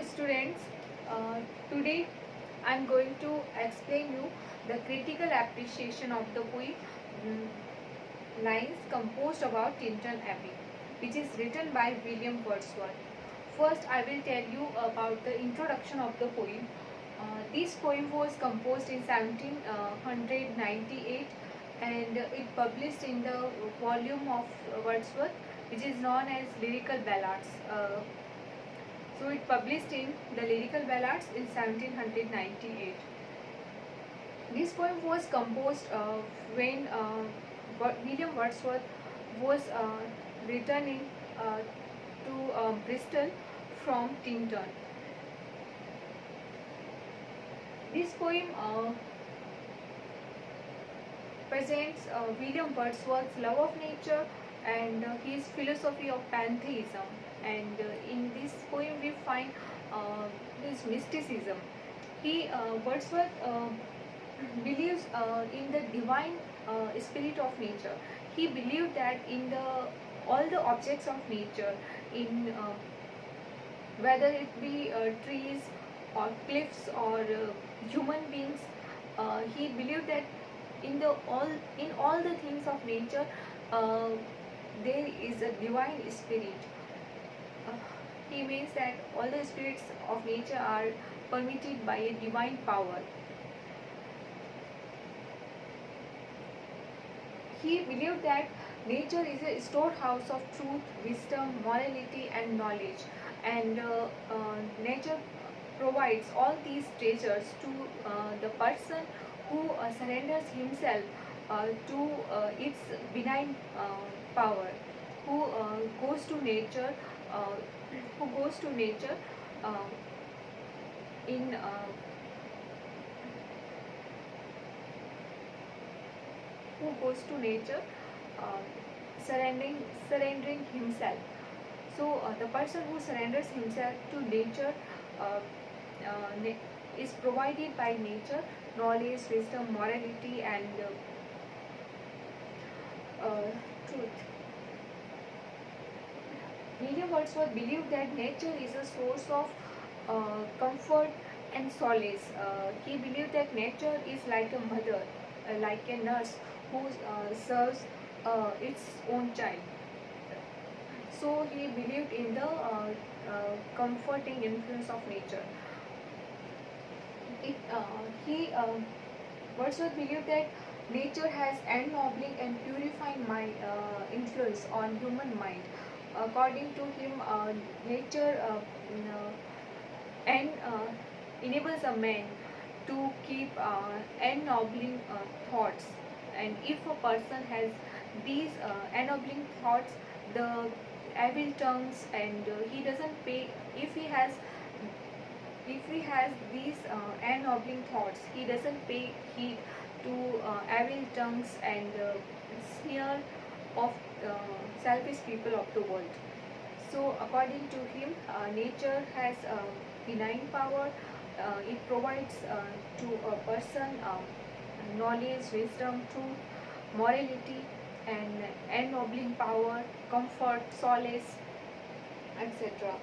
students, today I am going to explain you the critical appreciation of the poem lines composed about Tinton Abbey, which is written by William Wordsworth. First, I will tell you about the introduction of the poem. This poem was composed in 1798 and it published in the volume of Wordsworth, which is known as Lyrical Ballads. So it published in the Lyrical Ballads in 1798. This poem was composed when William Wordsworth was returning to Bristol from Tinton. This poem presents William Wordsworth's love of nature and his philosophy of pantheism. And in this poem we find his mysticism. Wordsworth believes in the divine spirit of nature. He believed that in all the objects of nature, in whether it be trees or cliffs or human beings, he believed that in all the things of nature there is a divine spirit. He means that all the spirits of nature are permitted by a divine power. He believed that nature is a storehouse of truth, wisdom, morality and knowledge, and nature provides all these treasures to the person who surrenders himself to its benign power, who goes to nature uh, uh, in who goes to nature uh, surrendering himself. So the person who surrenders himself to nature uh, is provided by nature knowledge, wisdom, morality and truth. William Wordsworth believed that nature is a source of comfort and solace. He believed that nature is like a mother, like a nurse who serves its own child. So he believed in the comforting influence of nature. Wordsworth believed that nature has ennobling and purifying influence on human mind. According to him, nature and enables a man to keep ennobling thoughts, and if a person has these ennobling thoughts, the evil tongues, and he doesn't pay if he has these ennobling thoughts, he doesn't pay heed to evil tongues and sneer of selfish people of the world. So according to him, nature has benign power. It provides to a person knowledge, wisdom, truth, morality and ennobling power, comfort, solace, etc.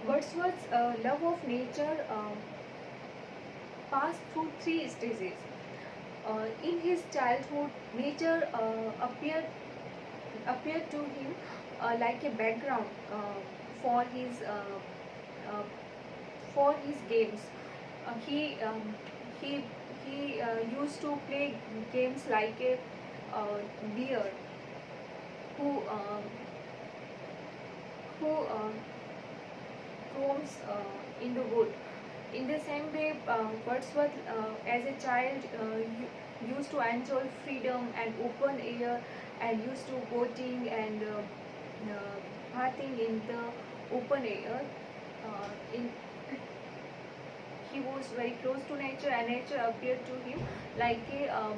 Wordsworth's love of nature passed through three stages. In his childhood, nature appeared to him like a background for his uh, for his games. He he used to play games like a deer who uh, who roams in the wood. In the same way, Wordsworth, as a child, used to enjoy freedom and open air, and used to boating and bathing in the open air. In He was very close to nature, and nature appeared to him like a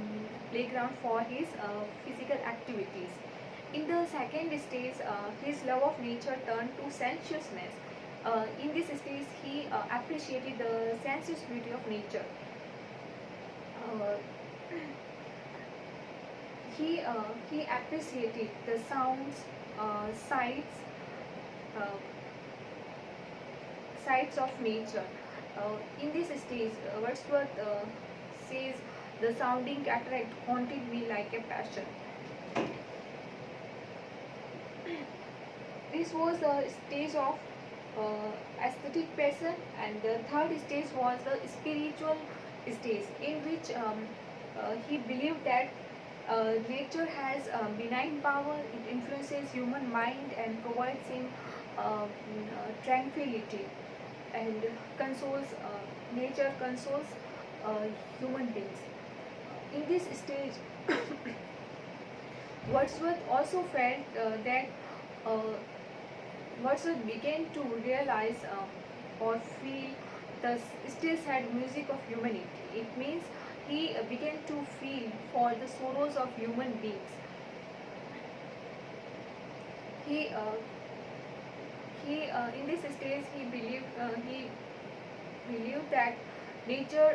playground for his physical activities. In the second stage, his love of nature turned to sensuousness. In this stage, he appreciated the sensuous beauty of nature. Uh, he appreciated the sounds, sights, uh, sights of nature. In this stage, Wordsworth says, "The sounding cataract haunted me like a passion." This was the stage of aesthetic passion, and the third stage was the spiritual stage, in which he believed that nature has benign power. It influences human mind and provides him tranquility, and consoles. Nature consoles uh, human beings. In this stage, Wordsworth also felt that uh, Wordsworth began to realize or feel the stills had music of humanity. It means he began to feel for the sorrows of human beings. He in this stage he believed that nature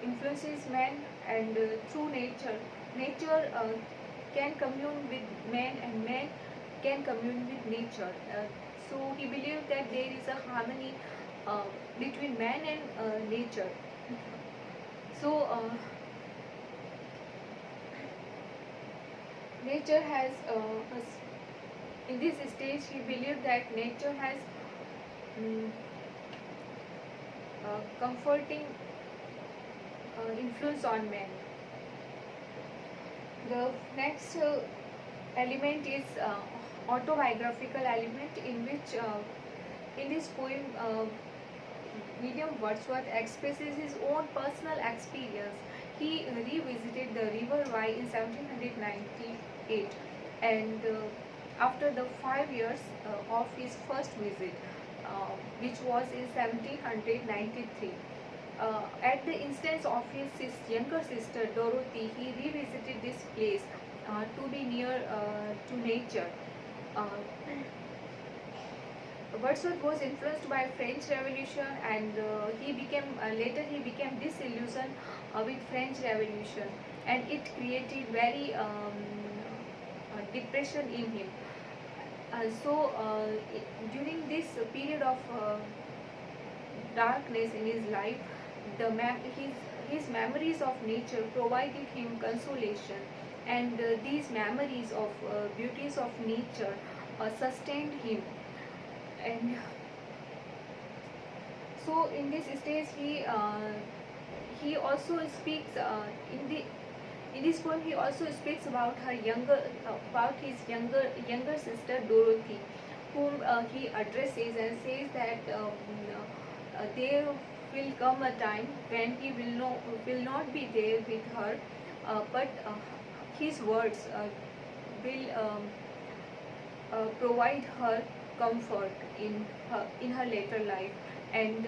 influences man, and through nature can commune with man, and man can commune with nature. So he believed that there is a harmony uh, between man and nature. So nature in this stage he believed that nature has mm, comforting influence on man. The next element is autobiographical element, in which in this poem William Wordsworth expresses his own personal experience. He revisited the River Wye in 1798, and after the 5 years of his first visit, which was in 1793. At the instance of his younger sister Dorothy, he revisited this place to be near to nature. Uh, Wordsworth was influenced by French Revolution, and he became disillusioned with French Revolution, and it created very depression in him. During this period of darkness in his life, his memories of nature provided him consolation, and these memories of beauties of nature sustained him. And so in this stage he also speaks in this poem he also speaks about his younger sister Dorothy, whom he addresses and says that there will come a time when he will not be there with her, but his words will provide her comfort in her later life. And